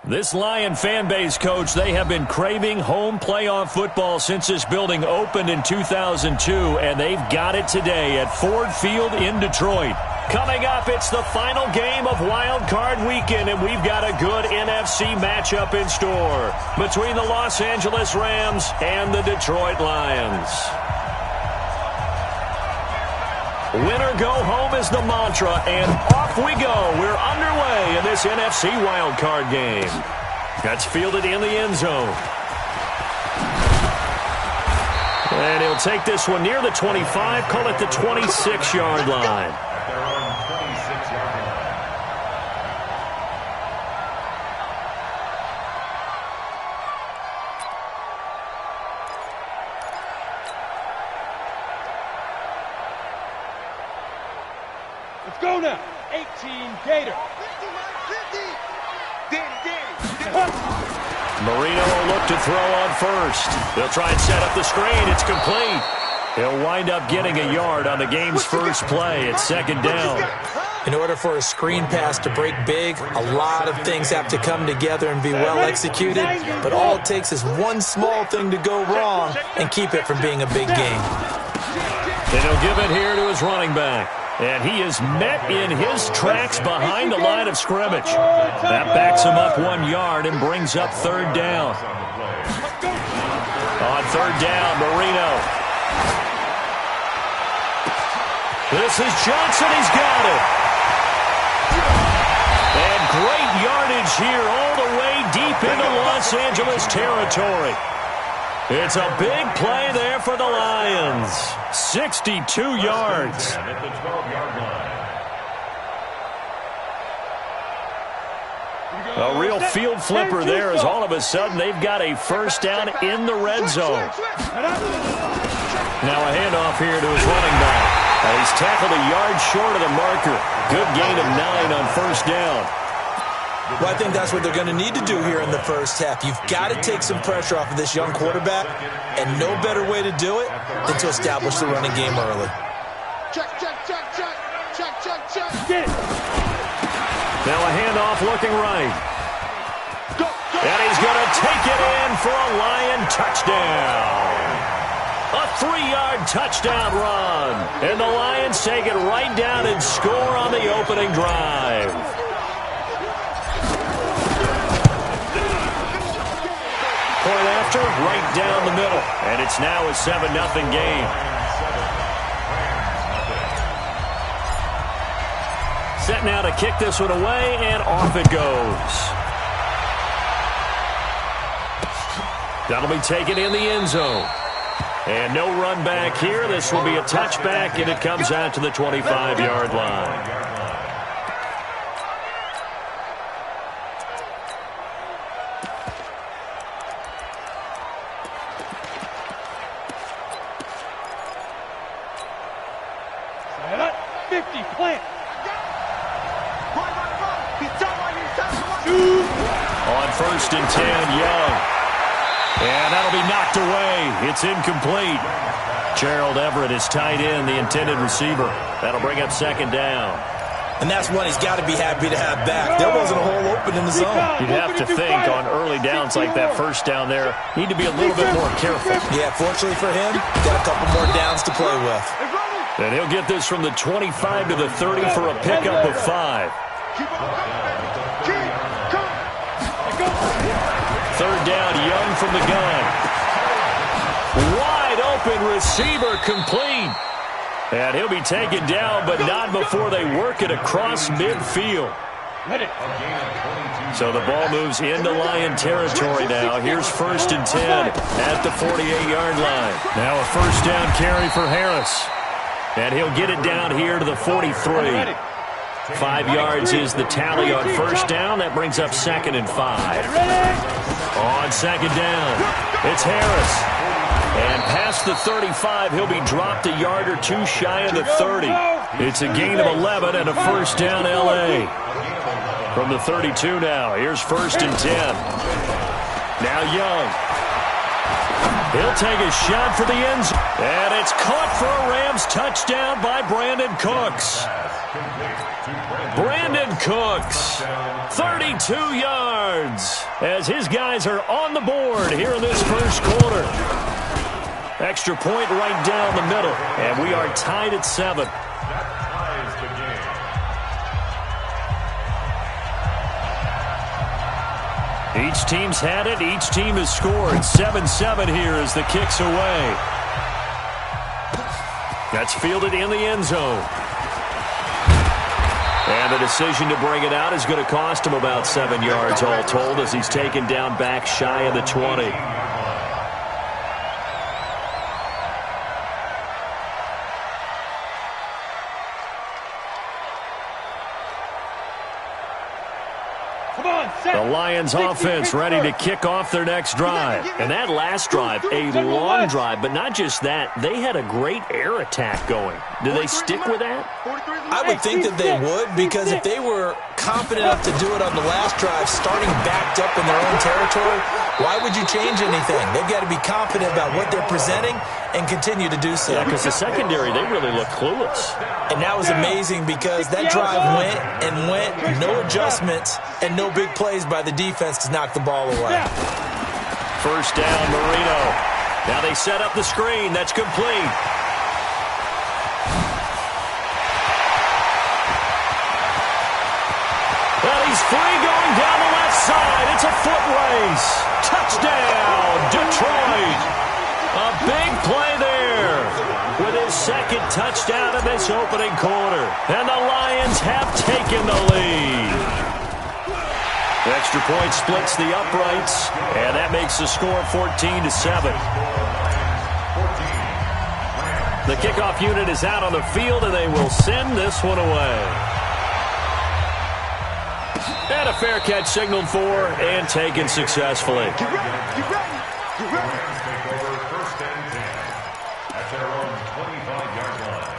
This Lion fan base, Coach, they have been craving home playoff football since this building opened in 2002, and they've got it today at Ford Field in Detroit. Coming up, it's the final game of Wild Card Weekend, and we've got a good NFC matchup in store between the Los Angeles Rams and the Detroit Lions. Winner go home is the mantra, and off we go. We're underway in this NFC wildcard game. That's fielded in the end zone. And he'll take this one near the 25, call it the 26-yard line. Let's go now. 18 Gator. 50. Marino will look to throw on first. They'll try and set up the screen. It's complete. He'll wind up getting a yard on the game's first play. It's second down. In order for a screen pass to break big, a lot of things have to come together and be well executed. But all it takes is one small thing to go wrong and keep it from being a big game. And he'll give it here to his running back. And he is met in his tracks behind the line of scrimmage. That backs him up 1 yard and brings up third down. On third down, Marino. This is Johnson. He's got it. And great yardage here all the way deep into Los Angeles territory. It's a big play there for the Lions. 62 yards. A real field flipper there as all of a sudden they've got a first down in the red zone. Now a handoff here to his running back. He's tackled a yard short of the marker. Good gain of 9 on first down. Well, I think that's what they're going to need to do here in the first half. You've got to take some pressure off of this young quarterback, and no better way to do it than to establish the running game early. Check. Now a handoff looking right. And he's going to take it in for a Lion touchdown. A 3-yard touchdown run. And the Lions take it right down and score on the opening drive. Point after, right down the middle. And it's now a 7-0 game. Set now to kick this one away, and off it goes. That'll be taken in the end zone. And no run back here. This will be a touchback, and it comes out to the 25-yard line. First and 10, Young. And that'll be knocked away. It's incomplete. Gerald Everett is tied in, the intended receiver. That'll bring up second down. And that's one he's got to be happy to have back. There wasn't a hole open in the zone. You'd have to think on early downs like that first down there, need to be a little bit more careful. Yeah, fortunately for him, got a couple more downs to play with. And he'll get this from the 25 to the 30 for a pickup of 5. Third down, Young from the gun. Wide open receiver, complete. And he'll be taken down, but not before they work it across midfield. So the ball moves into Lion territory now. Here's first and 10 at the 48-yard line. Now a first down carry for Harris. And he'll get it down here to the 43. 5 yards is the tally on first down. That brings up second and 5. On second down, it's Harris. And past the 35, he'll be dropped a yard or two shy of the 30. It's a gain of 11 and a first down L.A. From the 32 now, here's first and 10. Now Young. He'll take a shot for the end zone. And it's caught for a Rams touchdown by Brandon Cooks. Brandon Cooks, 32 yards, as his guys are on the board here in this first quarter. Extra point right down the middle, and we are tied at 7. Each team's had it. Each team has scored. 7-7 here as the kick's away. That's fielded in the end zone. And the decision to bring it out is going to cost him about 7 yards all told as he's taken down back shy of the 20. The Lions offense ready to kick off their next drive. And that last drive, a long drive, but not just that. They had a great air attack going. Do they stick with that? I would think that they would, because if they were confident enough to do it on the last drive, starting backed up in their own territory, why would you change anything? They've got to be confident about what they're presenting and continue to do so. Yeah, because the secondary, they really look clueless. And that was amazing because that drive went and went, no adjustments, and no big plays by the defense to knock the ball away. First down, Marino. Now they set up the screen. That's complete. Well, he's free going down the left side. It's a foot race. Touchdown, Detroit. A big play there with his second touchdown in this opening quarter. And the Lions have taken the lead. The extra point splits the uprights, and that makes the score 14-7. The kickoff unit is out on the field, and they will send this one away. And a fair catch signaled for and taken successfully. Get ready, get ready, get ready. Take over first and 10 at their own 25-yard line.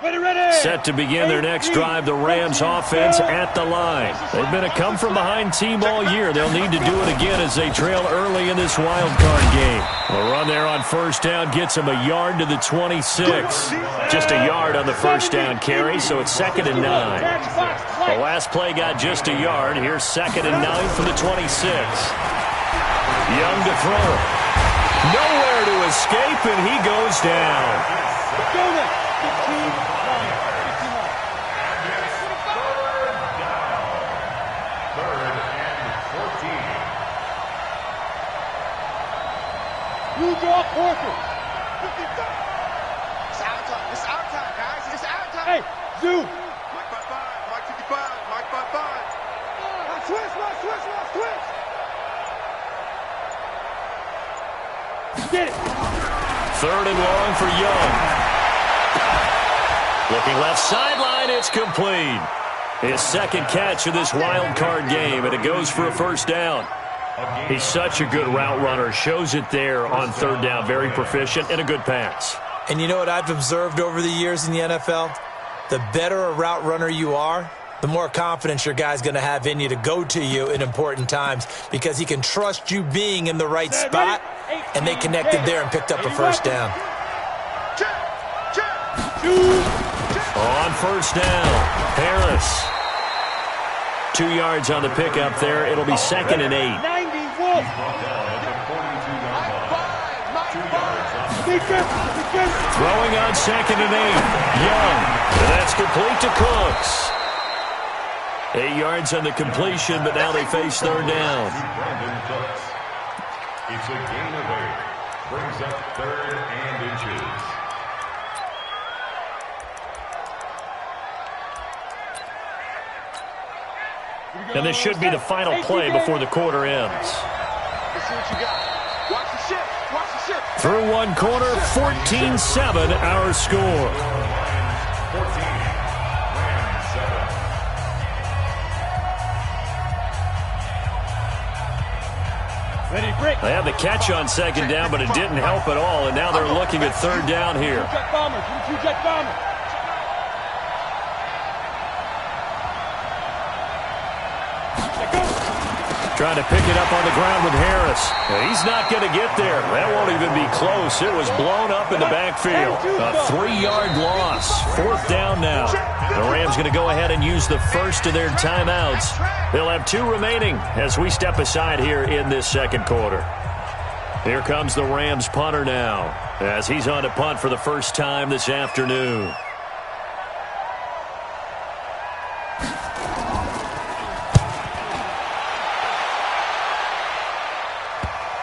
Ready. Set to begin their next drive, the Rams offense at the line. They've been a come-from-behind team all year. They'll need to do it again as they trail early in this wild card game. A run there on first down gets them a yard to the 26. Just a yard on the first down carry, so it's 2nd and 9. The last play got just a yard. Here's 2nd and 9 from the 26. Young to throw. Nowhere to escape, and he goes down. You draw quarter. It's our time. It's our time, guys. It's our time. Hey, Zoo. Mike 5-5. Mike 55. Mike 5-5. Switch. Get it. 3rd and long for Young. Looking left sideline, it's complete. His second catch of this wild card game, and it goes for a first down. He's such a good route runner. Shows it there on 3rd down. Very proficient and a good pass. And you know what I've observed over the years in the NFL? The better a route runner you are, the more confidence your guy's going to have in you to go to you in important times because he can trust you being in the right spot, and they connected there and picked up a first down. On first down, Harris. 2 yards on the pickup there. It'll be 2nd and 8. 91. Throwing on 2nd and 8. Young. And that's complete to Cooks. 8 yards on the completion, but now they face 3rd down. It's a gain of 8. Brings up 3rd and inches. And this should be the final play before the quarter ends. Let's see what you got. Watch the shift. Watch the shift. Through one quarter, 14-7 our score. 14. Rams 7. Ready, break. They had the catch on 2nd down, but it didn't help at all, and now they're looking at 3rd down here. Two-jet bomber. Two-jet bomber. Trying to pick it up on the ground with Harris. He's not going to get there. That won't even be close. It was blown up in the backfield. A 3-yard loss. 4th down now. The Rams going to go ahead and use the first of their timeouts. They'll have 2 remaining as we step aside here in this second quarter. Here comes the Rams punter now as he's on to punt for the first time this afternoon.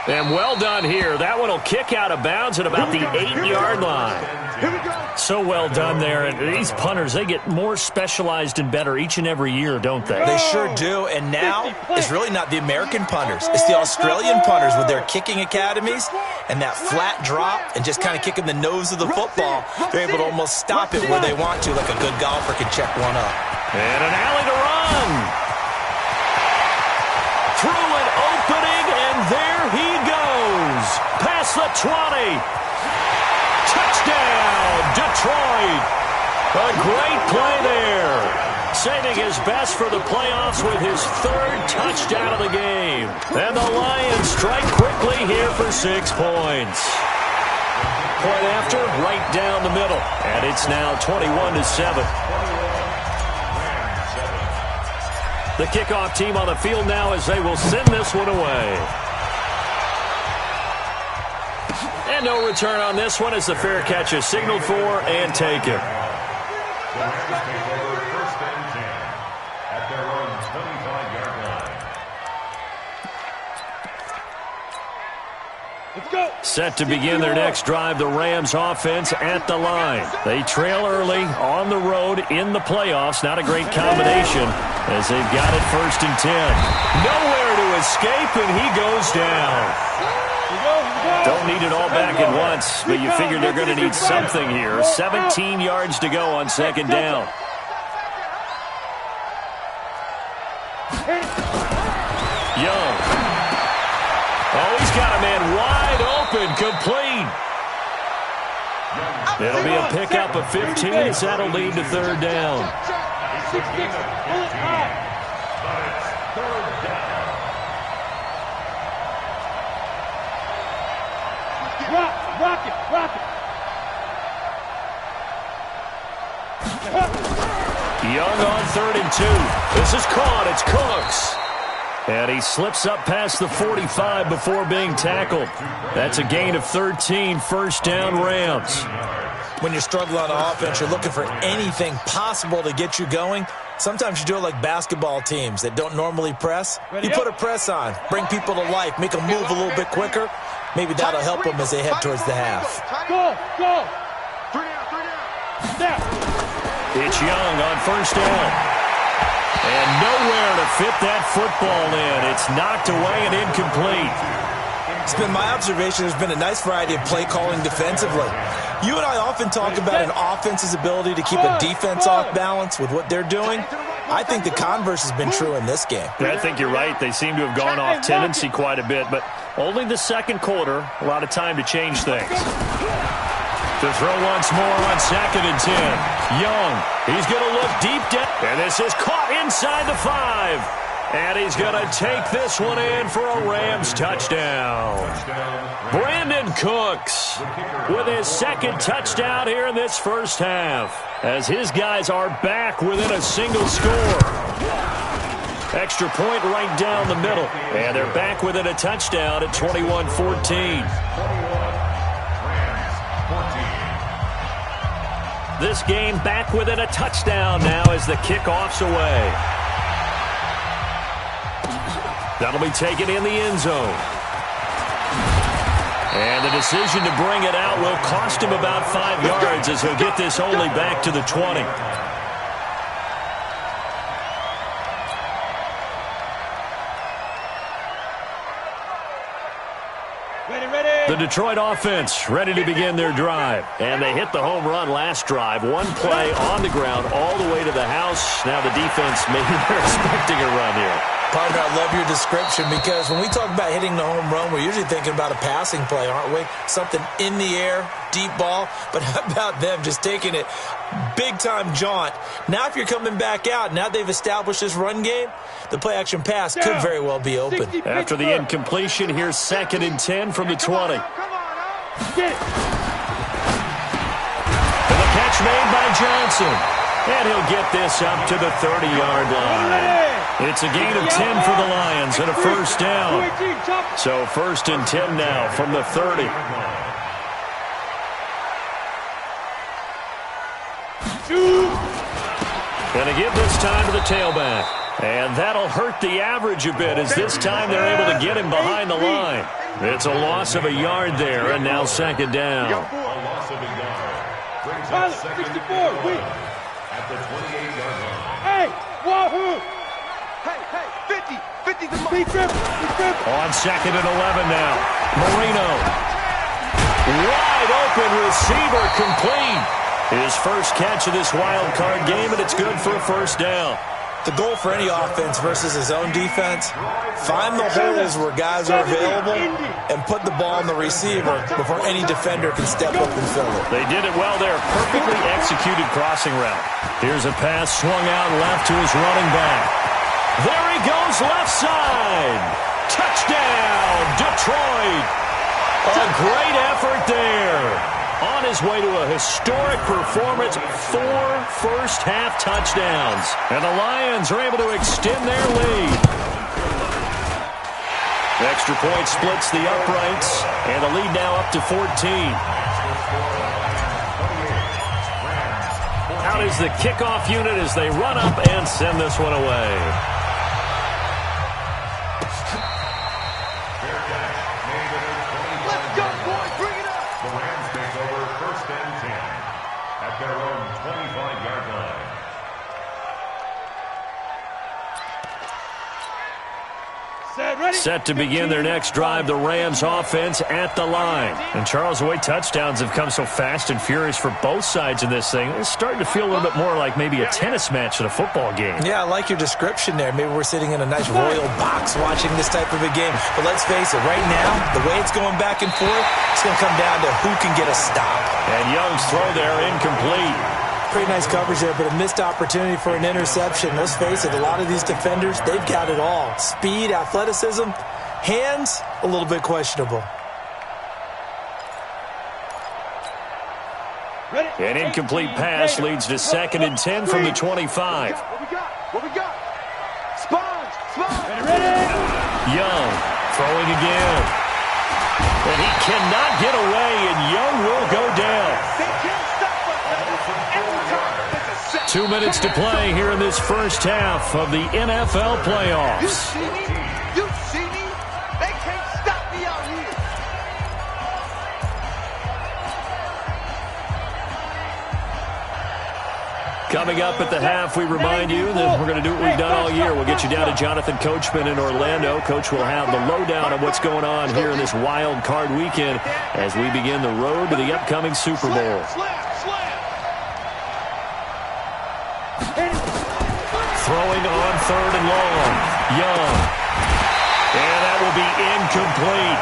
And well done here. That one will kick out of bounds at about the 8-yard line. So well done there. And these punters, they get more specialized and better each and every year, don't they? They sure do. And now it's really not the American punters. It's the Australian punters with their kicking academies and that flat drop and just kind of kicking the nose of the football. They're able to almost stop it where they want to, like a good golfer can check one up. And an alley to run. Through an opening, and there he goes. Past the 20. Touchdown, Detroit. A great play there. Saving his best for the playoffs with his 3rd touchdown of the game. And the Lions strike quickly here for 6 points. Point after, right down the middle. And it's now 21-7. The kickoff team on the field now as they will send this one away. And no return on this one as the fair catch is signaled for and taken. The Rams take over 1st and 10 at their own 25-yard line. Let's go. Set to begin their next drive, the Rams offense at the line. They trail early on the road in the playoffs. Not a great combination as they've got it 1st and 10. Nowhere to escape, and he goes down. Don't need it all back at once, but you figure they're going to need something here. 17 yards to go on 2nd down. Young. Oh, he's got a man wide open, complete. It'll be a pickup of 15 as that'll lead to 3rd down. 6-6, pull it high. Rock it, rock it. Young on 3rd and 2. This is caught. It's Cooks. And he slips up past the 45 before being tackled. That's a gain of 13, 1st down Rams. When you're struggling on offense, you're looking for anything possible to get you going. Sometimes you do it like basketball teams that don't normally press. You put a press on, bring people to life, make them move a little bit quicker. Maybe that'll help them as they head towards the half. Go, go. 3 down. Snap. It's Young on 1st down. And nowhere to fit that football in. It's knocked away and incomplete. It's been my observation there's been a nice variety of play calling defensively. You and I often talk about an offense's ability to keep a defense off balance with what they're doing. I think the converse has been true in this game. I think you're right. They seem to have gone off tendency quite a bit, but only the 2nd quarter. A lot of time to change things. To throw once more on 2nd and 10. Young, he's going to look deep down. And this is caught inside the 5. And he's going to take this one in for a Rams touchdown. Brandon Cooks with his 2nd touchdown here in this 1st half, as his guys are back within a single score. Extra point right down the middle. And they're back within a touchdown at 21-14. This game back within a touchdown now as the kickoff's away. That'll be taken in the end zone. And the decision to bring it out will cost him about 5 yards as he'll get this only back to the 20. The Detroit offense ready to begin their drive. And they hit the home run last drive. One play on the ground all the way to the house. Now the defense, maybe they're expecting a run here. Partner, I love your description because when we talk about hitting the home run, we're usually thinking about a passing play, aren't we? Something in the air, deep ball. But how about them just taking it big-time jaunt? Now if you're coming back out, now they've established this run game, the play-action pass could very well be open. After the incompletion, here's 2nd and 10 from the 20. Get it. And the catch made by Johnson. And he'll get this up to the 30-yard line. It's a gain of 10 for the Lions and a first down. So 1st and 10 now from the 30. Going to give this time to the tailback. And that'll hurt the average a bit as this time they're able to get him behind the line. It's a loss of a yard there, and now 2nd down. A loss of a yard. Brings Pilot, up 2nd 64, and 11 wait. at the 28-yard line. Hey, Wahoo! Hey, 50 the Be careful, be careful. On 2nd and 11 now. Marino. Wide open receiver complete. His first catch of this wild card game, and it's good for a first down. The goal for any offense versus his own defense, find the holes where guys are available and put the ball in the receiver before any defender can step up and fill it. They did it well there. Perfectly executed crossing route. Here's a pass swung out left to his running back. There he goes left side. Touchdown, Detroit. A great effort there. On his way to a historic performance, 4 first-half touchdowns. And the Lions are able to extend their lead. The extra point splits the uprights, and the lead now up to 14. Out is the kickoff unit as they run up and send this one away. Let's go, boys. Bring it up. The Rams take over 1st and 10 at their own 25-yard line. Set to begin their next drive, the Rams offense at the line. And Charles, the way touchdowns have come so fast and furious for both sides in this thing, it's starting to feel a little bit more like maybe a tennis match at a football game. Yeah, I like your description there. Maybe we're sitting in a nice royal box watching this type of a game. But let's face it, right now, the way it's going back and forth, it's going to come down to who can get a stop. And Young's throw there incomplete. Pretty nice coverage there, but a missed opportunity for an interception. Let's face it, a lot of these defenders, they've got it all. Speed, athleticism, hands, a little bit questionable. An incomplete pass leads to 2nd and 10 from the 25. What we got? Sponge. Young throwing again. And he cannot get away, and Young will go down. They can't stop us. Every time it's a set. 2 minutes to play here in this first half of the NFL You playoffs. see me? You see me? They can't stop me out here. Coming up at the half, we remind you that we're going to do what we've done all year. We'll get you down to Jonathan Coachman in Orlando. Coach will have the lowdown of what's going on here in this wild card weekend as we begin the road to the upcoming Super Bowl. Throwing on 3rd and long. Young. And that will be incomplete.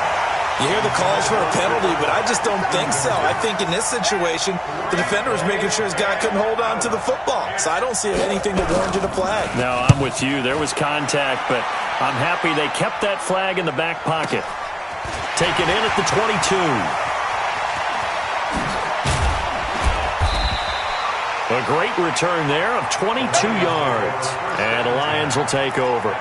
You hear the calls for a penalty, but I just don't think so. I think in this situation, the defender was making sure his guy couldn't hold on to the football. So I don't see anything that warranted a flag. No, I'm with you. There was contact, but I'm happy they kept that flag in the back pocket. Taken in at the 22. A great return there of 22 yards. And the Lions will take over.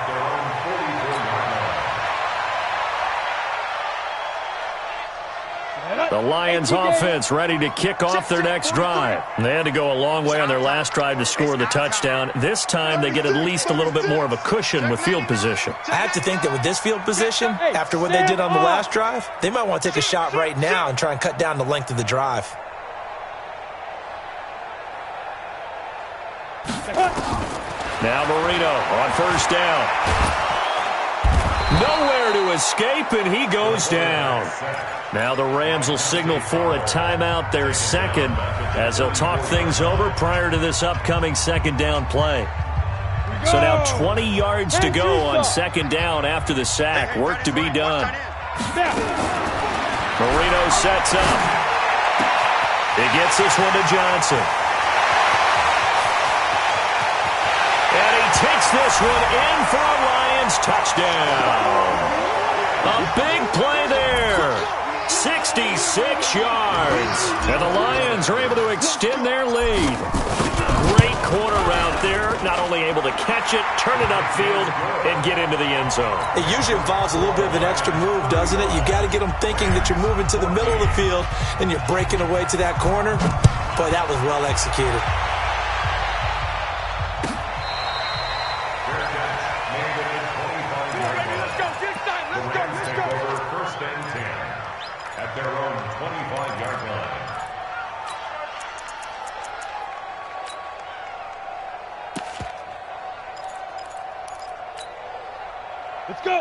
The Lions offense ready to kick off their next drive. They had to go a long way on their last drive to score the touchdown. This time they get at least a little bit more of a cushion with field position. I have to think that with this field position, after what they did on the last drive, they might want to take a shot right now and try and cut down the length of the drive. Now Marino on 1st down. Nowhere to escape, and he goes down. Now the Rams will signal for a timeout, their second, as they'll talk things over prior to this upcoming 2nd down play. So now 20 yards to go on second down after the sack. Work to be done. Marino sets up. He gets this one to Johnson. And he takes this one in for a Lions touchdown. A big play there. 66 yards. And the Lions are able to extend their lead. Great corner route there. Not only able to catch it, turn it upfield, and get into the end zone. It usually involves a little bit of an extra move, doesn't it? You got to get them thinking that you're moving to the middle of the field and you're breaking away to that corner. Boy, that was well executed.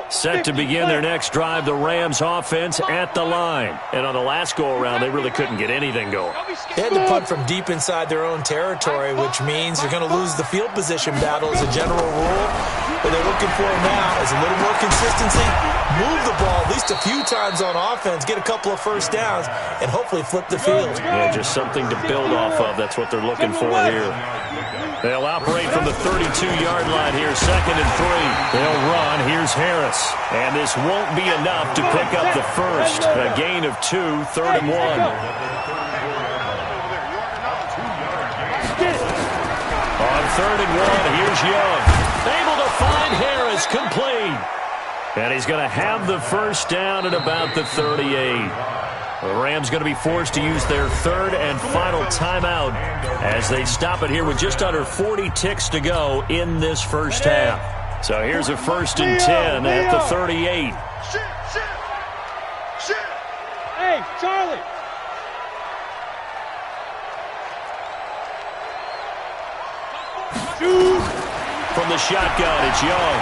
Set to begin their next drive, the Rams offense at the line. And on the last go-around, they really couldn't get anything going. They had to punt from deep inside their own territory, which means you're going to lose the field position battle as a general rule. What they're looking for now is a little more consistency, move the ball at least a few times on offense, get a couple of first downs, and hopefully flip the field. Yeah, just something to build off of. That's what they're looking for here. They'll operate from the 32-yard line here, 2nd and 3. They'll run. Here's Harris. And this won't be enough to pick up the first. A gain of 2, 3rd and 1. On 3rd and 1, here's Young. Able to find Harris, complete. And he's going to have the first down at about the 38. The Rams going to be forced to use their 3rd and final timeout as they stop it here with just under 40 ticks to go in this first half. So here's a 1st and 10 at the 38. Hey, Charlie. Shoot. From the shotgun, it's Young.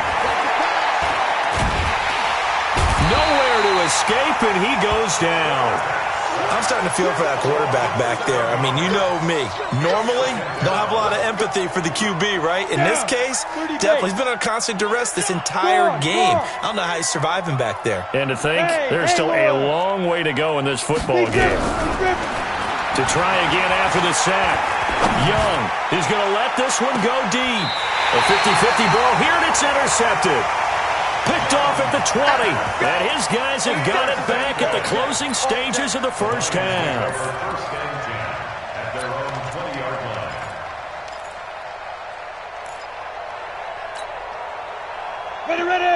Nowhere to escape, and he goes down. I'm starting to feel for that quarterback back there. I mean, you know me. Normally, don't have a lot of empathy for the QB, right? In this case, definitely. He's been on constant duress this entire game. I don't know how he's surviving back there. And to think, there's still a long way to go in this football game. To try again after the sack. Young is going to let this one go deep. A 50-50 ball here, and it's intercepted. Picked off at the 20. And his guys have got it back at the closing stages of the first half. At their own 20-yard line.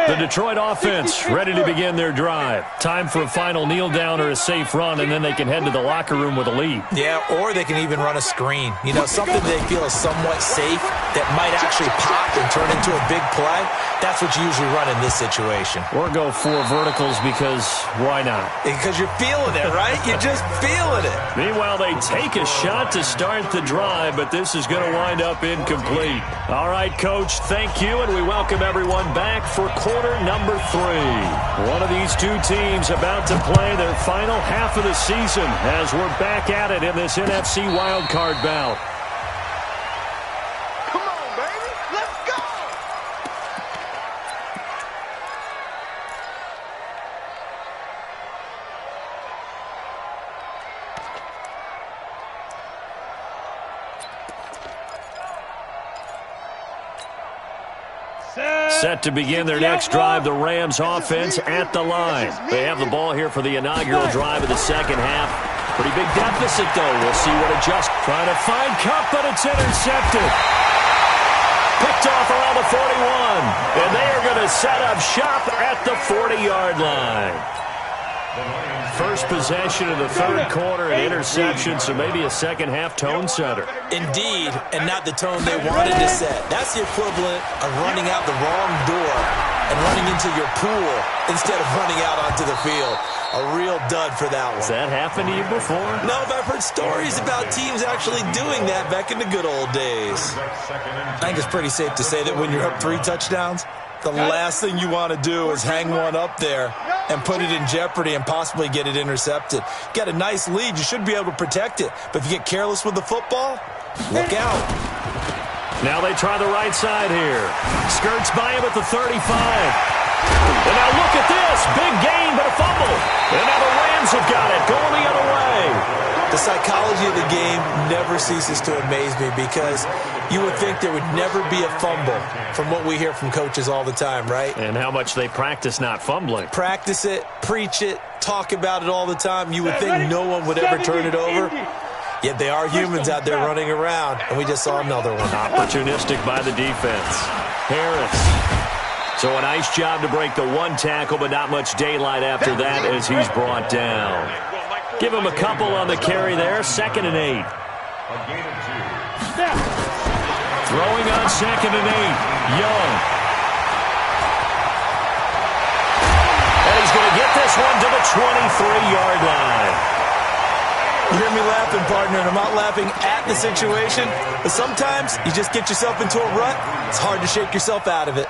The Detroit offense ready to begin their drive. Time for a final kneel down or a safe run, and then they can head to the locker room with a lead. Yeah, or they can even run a screen. You know, something they feel is somewhat safe that might actually pop and turn into a big play. That's what you usually run in this situation. Or go 4 verticals because why not? Because you're feeling it, right? You're just feeling it. Meanwhile, they take a shot to start the drive, but this is going to wind up incomplete. All right, Coach, thank you, and we welcome everyone back for quarter number 3. One of these two teams about to play their final half of the season as we're back at it in this NFC wildcard bout. Come on, baby. Let's go. Set to begin their next drive, the Rams offense at the line. They have the ball here for the inaugural drive of the second half. Pretty big deficit, though. We'll see what adjusts. Trying to find Cup, but it's intercepted. Picked off around the 41. And they are going to set up shop at the 40-yard line. First possession of the third quarter, an interception, so maybe a second-half tone setter. Indeed, and not the tone they wanted to set. That's the equivalent of running out the wrong door and running into your pool instead of running out onto the field. A real dud for that one. Has that happened to you before? No, but I've heard stories about teams actually doing that back in the good old days. I think it's pretty safe to say that when you're up 3 touchdowns, the last thing you want to do is hang one up there and put it in jeopardy and possibly get it intercepted. Get a nice lead, you should be able to protect it. But if you get careless with the football, look out. Now they try the right side here. Skirts by him at the 35. And now look at this. Big gain, but a fumble. And now the Rams have got it, going the other way. The psychology of the game never ceases to amaze me because you would think there would never be a fumble from what we hear from coaches all the time, right? And how much they practice not fumbling. Practice it, preach it, talk about it all the time. You would think no one would ever turn it over. Yet they are humans out there running around, and we just saw another one. Opportunistic by the defense. Harris. So a nice job to break the one tackle, but not much daylight after that as he's brought down. Give him a couple on the carry there. 2nd and 8. Throwing on 2nd and 8. Young. And he's going to get this one to the 23-yard line. You hear me laughing, partner, and I'm not laughing at the situation, but sometimes you just get yourself into a rut. It's hard to shake yourself out of it.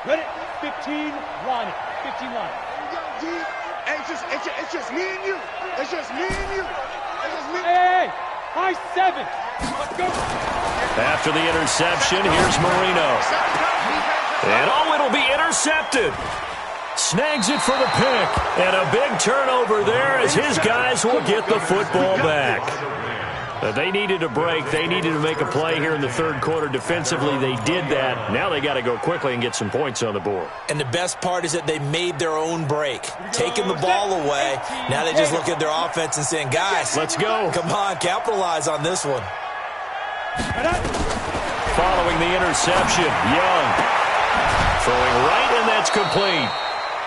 Ready? 15 line. 15 line. Hey, it's just me and you. It's just me and you. It's just me. Hey, high 7. Let's go. After the interception, here's Marino. And it'll be intercepted. Snags it for the pick. And a big turnover there as his guys will get the football back. They needed a break. They needed to make a play here in the third quarter. Defensively, they did that. Now they got to go quickly and get some points on the board. And the best part is that they made their own break. Taking the ball away. Now they just look at their offense and saying, guys, let's go. Come on, capitalize on this one. Following the interception, Young. Throwing right, and that's complete.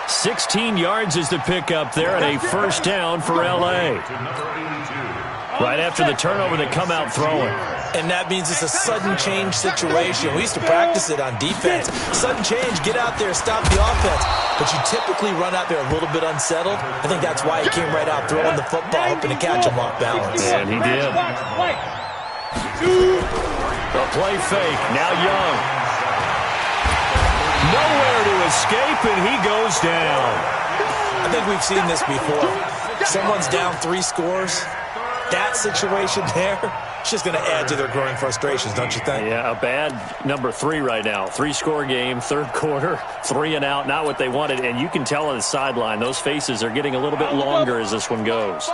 16 yards is the pickup there, and a first down for L.A. Right after the turnover, they come out throwing. And that means it's a sudden change situation. We used to practice it on defense. Sudden change, get out there, stop the offense. But you typically run out there a little bit unsettled. I think that's why he came right out throwing the football, hoping to catch him off balance. And he did. The play fake, now Young. Nowhere to escape, and he goes down. I think we've seen this before. Someone's down 3 scores. That situation there, it's just going to add to their growing frustrations, don't you think? Yeah, a bad number 3 right now. 3-score game, third quarter, 3 and out, not what they wanted. And you can tell on the sideline, those faces are getting a little bit longer as this one goes.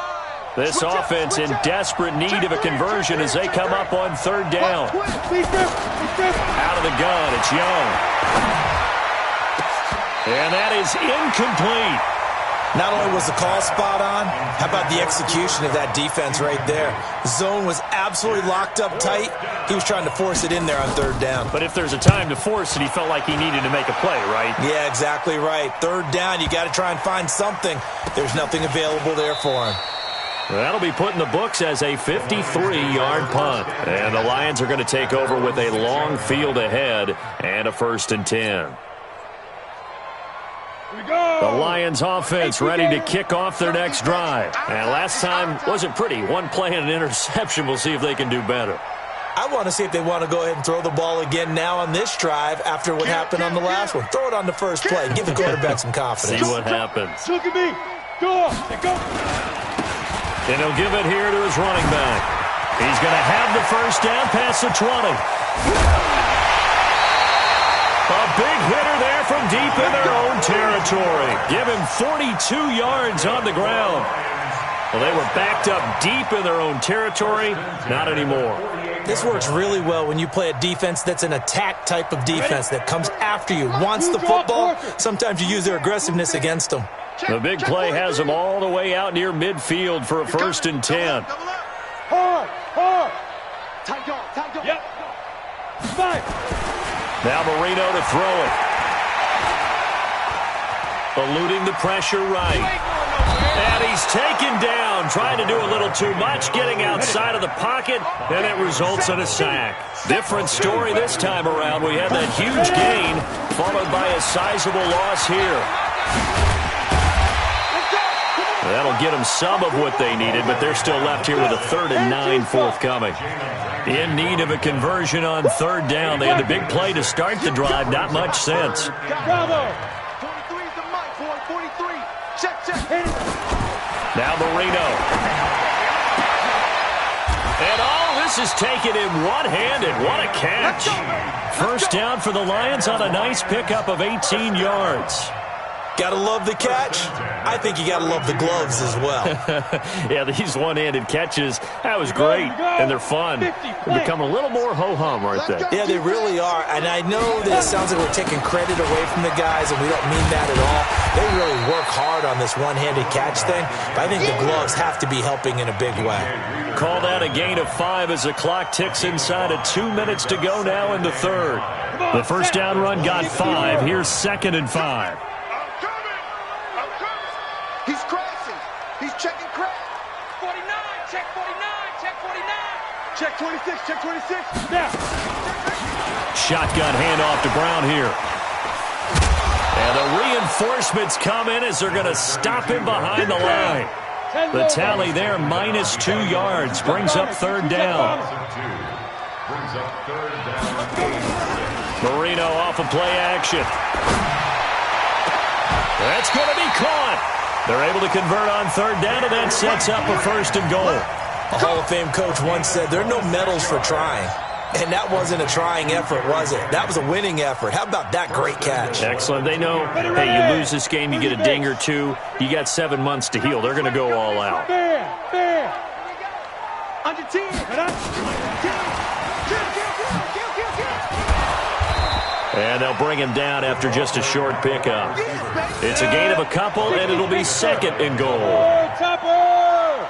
This offense in desperate need of a conversion as they come up on third down. Out of the gun, it's Young. And that is incomplete. Not only was the call spot on, how about the execution of that defense right there? The zone was absolutely locked up tight. He was trying to force it in there on third down. But if there's a time to force it, he felt like he needed to make a play, right? Yeah, exactly right. Third down, you got to try and find something. There's nothing available there for him. That'll be put in the books as a 53-yard punt. And the Lions are going to take over with a long field ahead and a 1st and 10. The Lions offense ready to kick off their next drive. And last time wasn't pretty. One play and an interception. We'll see if they can do better. I want to see if they want to go ahead and throw the ball again now on this drive after what happened on the last one. Throw it on the first play. Give the quarterback some confidence. See what happens. Look at me. Go. Go. And he'll give it here to his running back. He's going to have the first down past the 20. A big hitter there from deep in their own territory. Give him 42 yards on the ground. Well, they were backed up deep in their own territory. Not anymore. This works really well when you play a defense that's an attack type of defense that comes after you, wants the football. Sometimes you use their aggressiveness against them. The big play has them all the way out near midfield for a 1st and 10. Hard. Tight. Yep. 5. Now Marino to throw it. Eluding the pressure right. And he's taken down, trying to do a little too much, getting outside of the pocket, and it results in a sack. Different story this time around. We had that huge gain, followed by a sizable loss here. That'll get them some of what they needed, but they're still left here with a 3rd and 9 forthcoming. In need of a conversion on third down. They had the big play to start the drive. Not much sense. Bravo. 43 is the mic, boy. 43. Check. Now Marino. And all this this is taken in one-handed. What a catch. First down for the Lions on a nice pickup of 18 yards. Gotta love the catch. I think you gotta love the gloves as well. Yeah, these one-handed catches, that was great, and they're fun. They become a little more ho-hum, aren't they? Yeah, they really are, and I know that it sounds like we're taking credit away from the guys, and we don't mean that at all. They really work hard on this one-handed catch thing, but I think the gloves have to be helping in a big way. Call that a gain of 5 as the clock ticks inside of 2 minutes to go now in the third. The first down run got 5. Here's 2nd and 5. He's crashing. He's checking crash. 49, check 49, check 49. Check 26, check 26. Now. Shotgun handoff to Brown here. And the reinforcements come in as they're going to stop him behind the line. The tally there, -2 yards, brings up 3rd down. Marino off of play action. That's going to be caught. They're able to convert on 3rd down, and that sets up a 1st and goal. A Hall of Fame coach once said, there are no medals for trying. And that wasn't a trying effort, was it? That was a winning effort. How about that great catch? Excellent. They know, hey, you lose this game, you get a ding or two. You got 7 months to heal. They're going to go all out. Fair. Under 10. And they'll bring him down after just a short pickup. It's a gain of a couple, and it'll be 2nd and goal. Topper!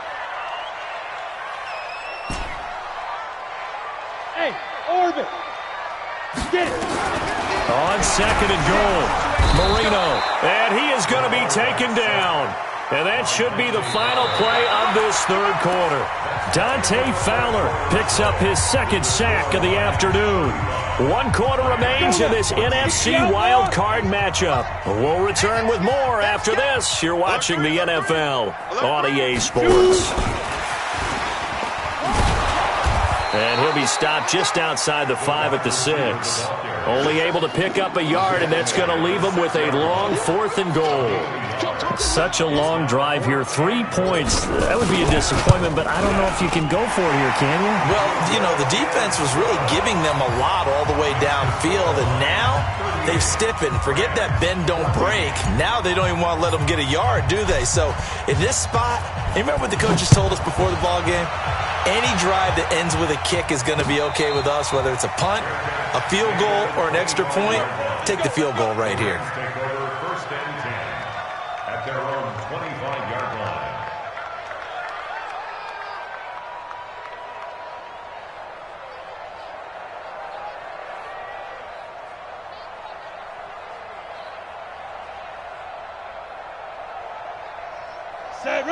Hey, orbit. Get it. On 2nd and goal, Marino. And he is going to be taken down. And that should be the final play of this 3rd quarter. Dante Fowler picks up his 2nd sack of the afternoon. 1 quarter remains in this NFC wildcard matchup. We'll return with more after this. You're watching the NFL on EA Sports. And he'll be stopped just outside the 5 at the 6. Only able to pick up a yard, and that's going to leave him with a long 4th and goal. Such a long drive here. 3 points. That would be a disappointment, but I don't know if you can go for it here, can you? Well, you know, the defense was really giving them a lot all the way downfield, and now they've stiffened. Forget that bend, don't break. Now they don't even want to let them get a yard, do they? So in this spot, you remember what the coaches told us before the ball game? Any drive that ends with a kick is going to be okay with us, whether it's a punt, a field goal, or an extra point. Take the field goal right here. Take over 1st and 10 at their own 25-yard line.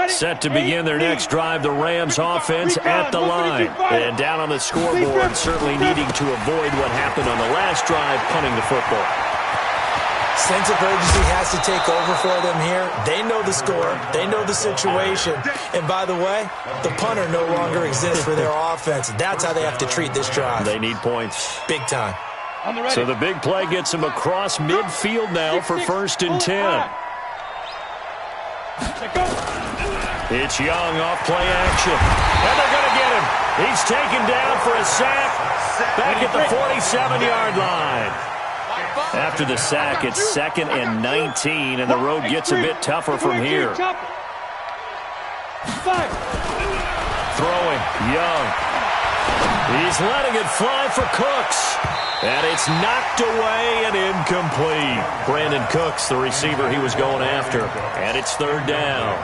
Set to begin their next drive, the Rams offense at the line. And down on the scoreboard, certainly needing to avoid what happened on the last drive, punting the football. Sense of urgency has to take over for them here. They know the score. They know the situation. And by the way, the punter no longer exists for their offense. That's how they have to treat this drive. They need points. Big time. So the big play gets them across midfield now for 1st and 10. It's Young off play action. And they're going to get him. He's taken down for a sack back at the 47-yard line. After the sack, it's 2nd and 19, and the road gets a bit tougher from here. Throwing, Young. He's letting it fly for Cooks. And it's knocked away and incomplete. Brandon Cooks, the receiver he was going after. And it's 3rd down.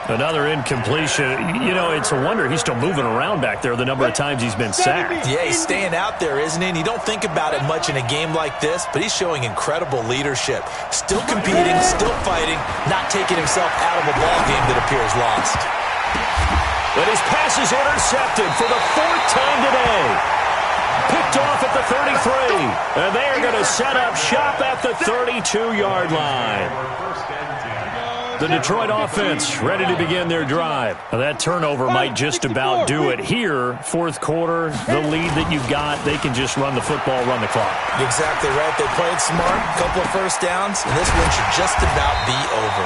Another incompletion. You know, it's a wonder he's still moving around back there the number of times he's been sacked. Yeah, he's staying out there, isn't he? And you don't think about it much in a game like this, but he's showing incredible leadership. Still competing, still fighting, not taking himself out of a ball game that appears lost. But his pass is intercepted for the 4th time today. Picked off at the 33. And they are going to set up shop at the 32-yard line. The Detroit offense ready to begin their drive. Now that turnover might just about do it. Here, 4th quarter, the lead that you've got, they can just run the football, run the clock. Exactly right. They played smart, couple of 1st downs, and this one should just about be over.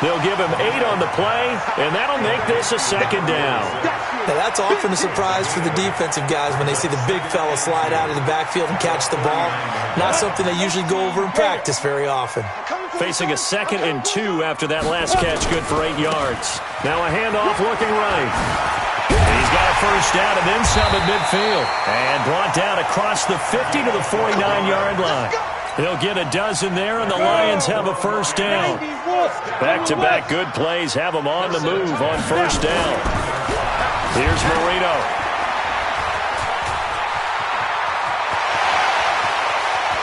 They'll give him 8 on the play, and that'll make this a second down. Now, that's often a surprise for the defensive guys when they see the big fella slide out of the backfield and catch the ball. Not something they usually go over in practice very often. Facing a 2nd and 2 after that last catch, good for 8 yards. Now a handoff looking right. He's got a first down and then some at midfield. And brought down across the 50 to the 49-yard line. He'll get a dozen there, and the Lions have a first down. Back-to-back good plays have them on the move on first down. Here's Marino.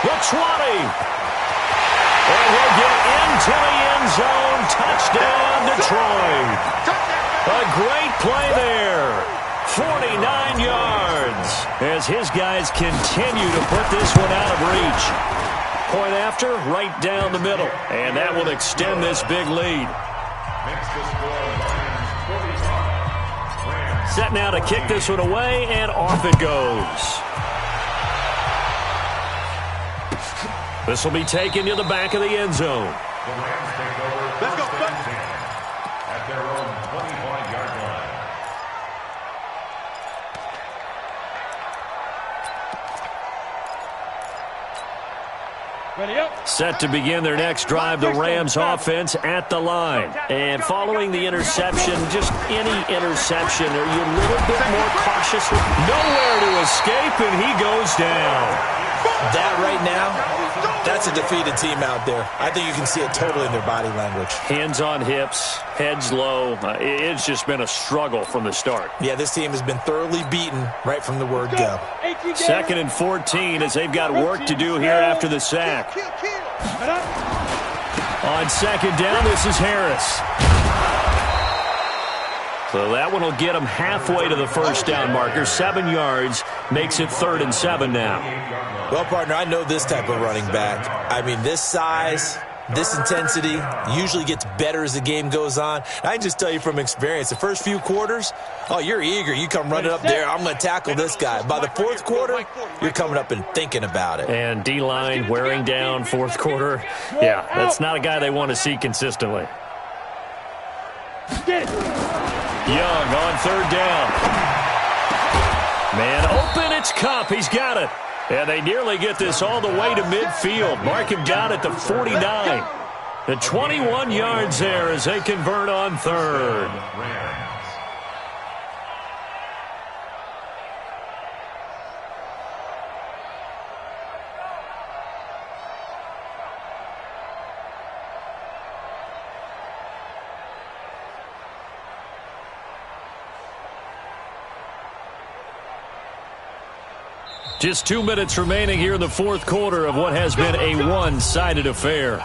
The 20. And he'll get into the end zone. Touchdown, Detroit. A great play there. 49 yards as his guys continue to put this one out of reach. Point after, right down the middle. And that will extend this big lead. Set now to kick this one away, and off it goes. This will be taken to the back of the end zone. The Rams take over. Let's go, at their own 25-yard line. Ready up. Set to begin their next drive, the Rams offense at the line. And following the interception, just any interception, are you a little bit more cautious? Nowhere to escape, and he goes down. That right now, that's a defeated team out there. I think you can see it totally in their body language. Hands on hips, heads low. It's just been a struggle from the start. Yeah, this team has been thoroughly beaten right from the word go. 2nd and 14 as they've got work to do here after the sack. On 2nd down, this is Harris. So that one will get them halfway to the first down marker. 7 yards makes it 3rd and 7 now. Well, partner, I know this type of running back. I mean, this size, this intensity usually gets better as the game goes on. I can just tell you from experience, the first few quarters, oh, you're eager. You come running up there, I'm going to tackle this guy. By the 4th quarter, you're coming up and thinking about it. And D-line wearing down 4th quarter. Yeah, that's not a guy they want to see consistently. Young on 3rd down. Man open, it's Cup. He's got it. And they nearly get this all the way to midfield. Mark him down at the 49. The 21 yards there as they convert on 3rd. Just 2 minutes remaining here in the 4th quarter of what has been a one-sided affair.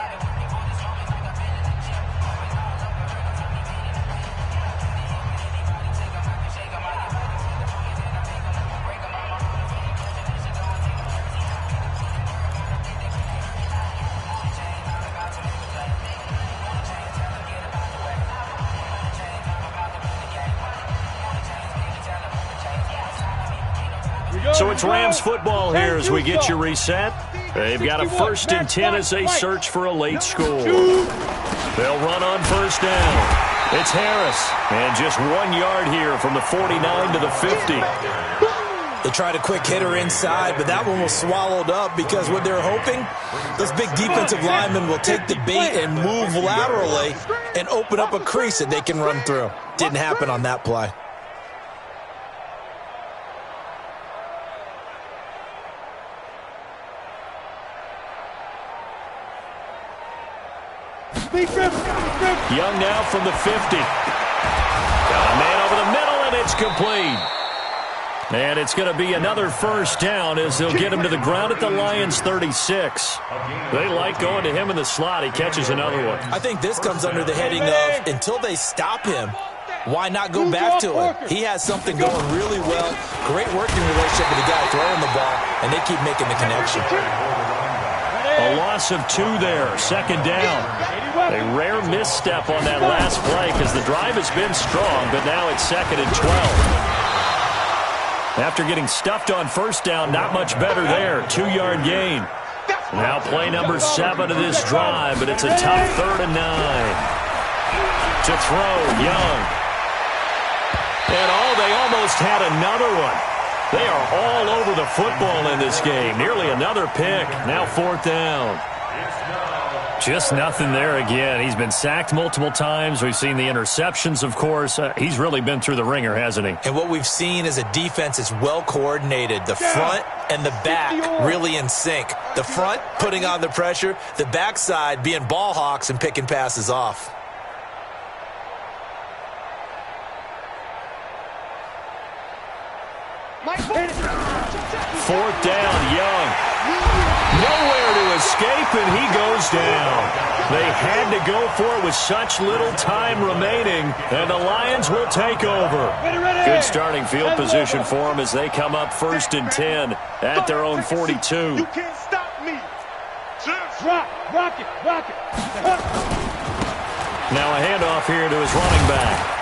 So it's Rams football here as we get you reset. They've got a 1st and 10 as they search for a late score. They'll run on 1st down. It's Harris. And just 1 yard here from the 49 to the 50. They tried a quick hitter inside, but that one was swallowed up because what they're hoping, this big defensive lineman will take the bait and move laterally and open up a crease that they can run through. Didn't happen on that play. Young now from the 50. Got a man over the middle, and it's complete. And it's going to be another first down as they'll get him to the ground at the Lions' 36. They like going to him in the slot. He catches another one. I think this comes under the heading of until they stop him, why not go back to him? He has something going really well. Great working relationship with the guy throwing the ball, and they keep making the connection. A loss of 2 there, 2nd down. A rare misstep on that last play because the drive has been strong, but now it's 2nd and 12. After getting stuffed on 1st down, not much better there. 2-yard gain. Now play number 7 of this drive, but it's a tough 3rd and 9. To throw, Young. And they almost had another one. They are all over the football in this game. Nearly another pick. Now 4th down. Just nothing there again. He's been sacked multiple times. We've seen the interceptions, of course. He's really been through the ringer, hasn't he? And what we've seen is a defense is well coordinated. The front and the back really in sync. The front putting on the pressure. The backside being ball hawks and picking passes off. Fourth down, Young. Nowhere to escape, and he goes down. They had to go for it with such little time remaining, and the Lions will take over. Good starting field position for them as they come up 1st and 10 at their own 42. You can't stop me. Rock it. Now a handoff here to his running back.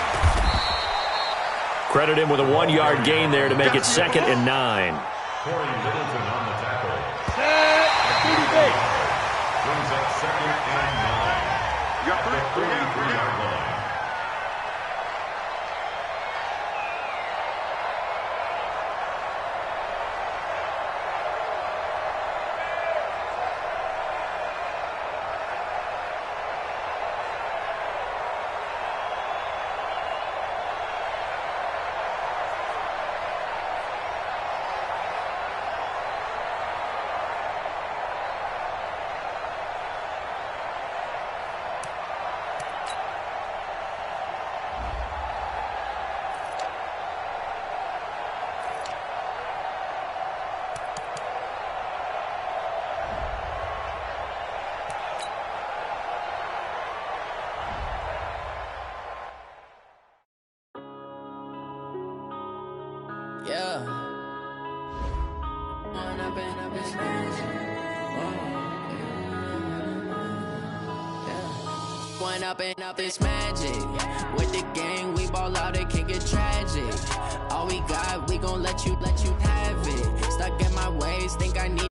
Credit him with a 1-yard gain there to make it 2nd and 9. Corey Littleton on the tackle. Brings up 2nd and 9. You got 33-yard line. Yeah. One up and up this magic. With the gang, we ball out, it can get tragic. All we got, we gon' let you have it. Stuck in my ways, think I need